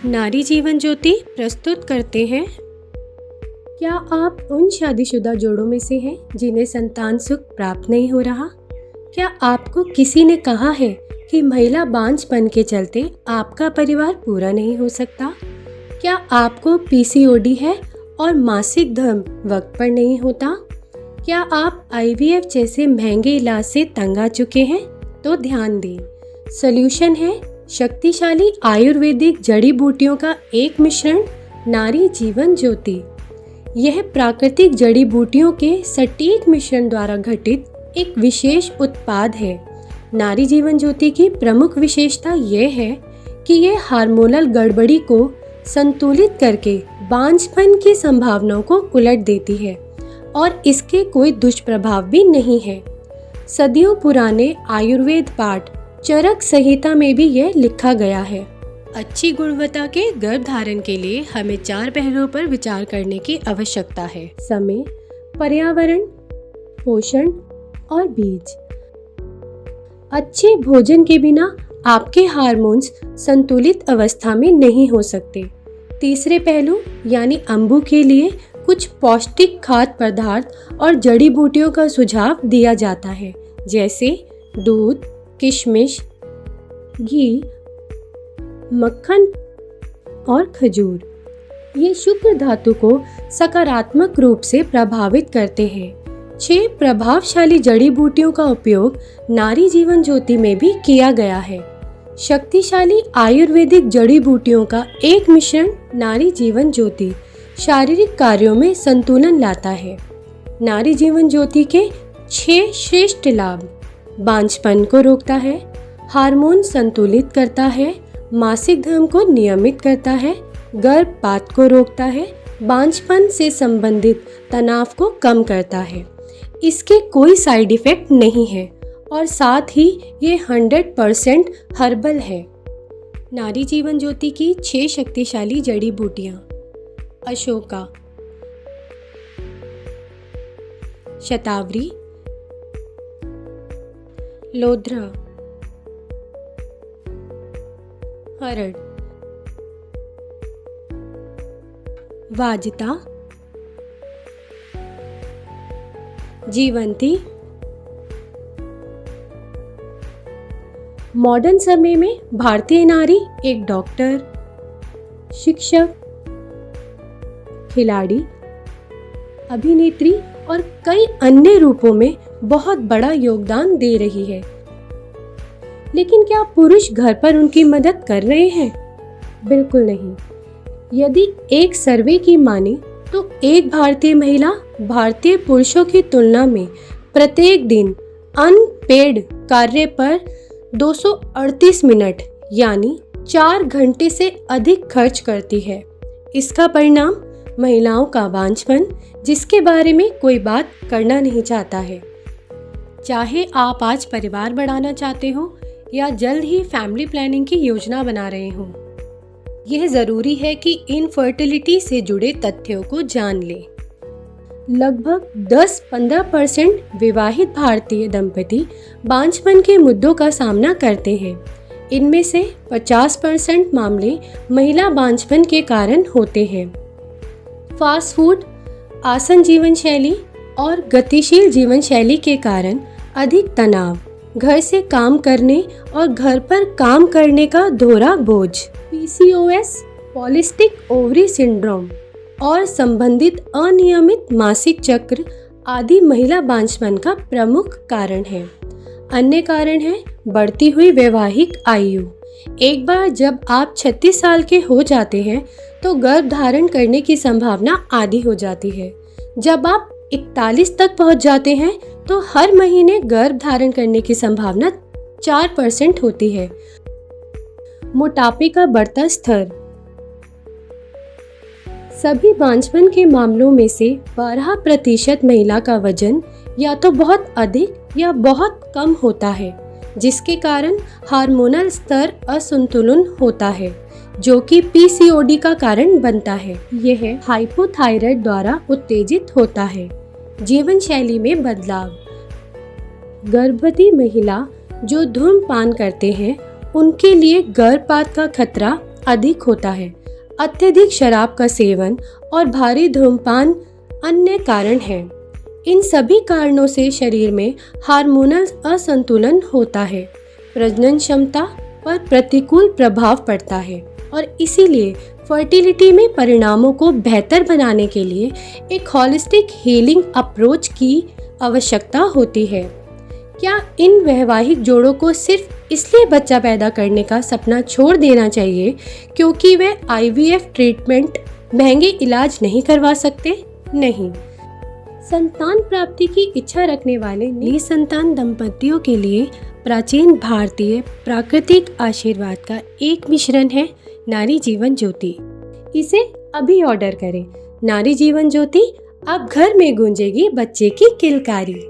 नारी जीवन ज्योति प्रस्तुत करते हैं। क्या आप उन शादीशुदा जोड़ों में से हैं जिन्हें संतान सुख प्राप्त नहीं हो रहा? क्या आपको किसी ने कहा है कि महिला बांझपन के चलते आपका परिवार पूरा नहीं हो सकता? क्या आपको पीसीओडी है और मासिक धर्म वक्त पर नहीं होता? क्या आप आईवीएफ जैसे महंगे इलाज से तंग आ चुके हैं? तो ध्यान दें, सॉल्यूशन है शक्तिशाली आयुर्वेदिक जड़ी बूटियों का एक मिश्रण, नारी जीवन ज्योति। यह प्राकृतिक जड़ी बूटियों के सटीक मिश्रण द्वारा घटित एक विशेष उत्पाद है। नारी जीवन ज्योति की प्रमुख विशेषता यह है कि यह हार्मोनल गड़बड़ी को संतुलित करके बांझपन की संभावनाओं को उलट देती है और इसके कोई दुष्प्रभाव भी नहीं है। सदियों पुराने आयुर्वेद पाठ चरक संहिता में भी यह लिखा गया है। अच्छी गुणवत्ता के गर्भधारण के लिए हमें 4 पहलुओं पर विचार करने की आवश्यकता है: समय, पर्यावरण, पोषण और बीज। अच्छे भोजन के बिना आपके हार्मोन्स संतुलित अवस्था में नहीं हो सकते। तीसरे पहलू यानी अंबु के लिए कुछ पौष्टिक खाद्य पदार्थ और जड़ी बूटियों का सुझाव दिया जाता है, जैसे दूध, किशमिश, घी, मक्खन और खजूर। ये शुक्र धातु को सकारात्मक रूप से प्रभावित करते हैं। 6 प्रभावशाली जड़ी बूटियों का उपयोग नारी जीवन ज्योति में भी किया गया है। शक्तिशाली आयुर्वेदिक जड़ी बूटियों का एक मिश्रण, नारी जीवन ज्योति, शारीरिक कार्यों में संतुलन लाता है। नारी जीवन ज्योति के 6 श्रेष्ठ लाभ: बांझपन को रोकता है, हार्मोन संतुलित करता है, मासिक धर्म को नियमित करता है, गर्भपात को रोकता है, बांझपन से संबंधित तनाव को कम करता है। इसके कोई साइड इफेक्ट नहीं है और साथ ही ये 100% हर्बल है। नारी जीवन ज्योति की 6 शक्तिशाली जड़ी बूटियां: अशोका, शतावरी, लोध्रा, हरड़, वाजता, जीवंती। मॉडर्न समय में भारतीय नारी एक डॉक्टर, शिक्षक, खिलाड़ी, अभिनेत्री और कई अन्य रूपों में बहुत बड़ा योगदान दे रही है। लेकिन क्या पुरुष घर पर उनकी मदद कर रहे हैं? बिल्कुल नहीं। यदि एक सर्वे की माने तो एक भारतीय महिला भारतीय पुरुषों की तुलना में प्रत्येक दिन अनपेड कार्य पर 238 मिनट यानी 4 घंटे से अधिक खर्च करती है। इसका परिणाम महिलाओं का बांझपन, जिसके बारे में कोई बात करना नहीं चाहता है। चाहे आप आज परिवार बढ़ाना चाहते हो या जल्द ही फैमिली प्लानिंग की योजना बना रहे हो, यह जरूरी है कि इनफर्टिलिटी से जुड़े तथ्यों को जान लें। लगभग 10-15% विवाहित भारतीय दंपति बांझपन के मुद्दों का सामना करते हैं। इनमें से 50% मामले महिला बांझपन के कारण होते हैं। फास्ट फूड, आसन जीवन शैली और गतिशील जीवन शैली के कारण अधिक तनाव, घर से काम करने और घर पर काम करने का दोहरा बोझ, पीसीओएस, पॉलिस्टिक ओवरी सिंड्रोम और संबंधित अनियमित मासिक चक्र आदि महिला बांझपन का प्रमुख कारण है। अन्य कारण है बढ़ती हुई वैवाहिक आयु। एक बार जब आप 36 साल के हो जाते हैं तो गर्भ धारण करने की संभावना आधी हो जाती है। जब आप 41 तक पहुंच जाते हैं तो हर महीने गर्भ धारण करने की संभावना 4% होती है। मोटापे का बढ़ता स्तर। सभी बांझपन के मामलों में से 12% महिला का वजन या तो बहुत अधिक या बहुत कम होता है, जिसके कारण हार्मोनल स्तर असंतुलन होता है, जो कि पीसीओडी का कारण बनता है। यह हाइपोथायराइड द्वारा उत्तेजित होता है। जीवन शैली में बदलाव। गर्भवती महिला जो धूम्रपान करते हैं उनके लिए गर्भपात का खतरा अधिक होता है। अत्यधिक शराब का सेवन और भारी धूम्रपान अन्य कारण हैं। इन सभी कारणों से शरीर में हार्मोनल असंतुलन होता है, प्रजनन क्षमता पर प्रतिकूल प्रभाव पड़ता है और इसीलिए फर्टिलिटी में परिणामों को बेहतर बनाने के लिए एक होलिस्टिक हीलिंग अप्रोच की आवश्यकता होती है। क्या इन वैवाहिक जोड़ों को सिर्फ इसलिए बच्चा पैदा करने का सपना छोड़ देना चाहिए क्योंकि वे आईवीएफ ट्रीटमेंट महंगे इलाज नहीं करवा सकते? नहीं। संतान प्राप्ति की इच्छा रखने वाले निसंतान दंपतियों के लिए प्राचीन भारतीय प्राकृतिक आशीर्वाद का एक मिश्रण है नारी जीवन ज्योति। इसे अभी ऑर्डर करें। नारी जीवन ज्योति, अब घर में गूंजेगी बच्चे की किलकारी।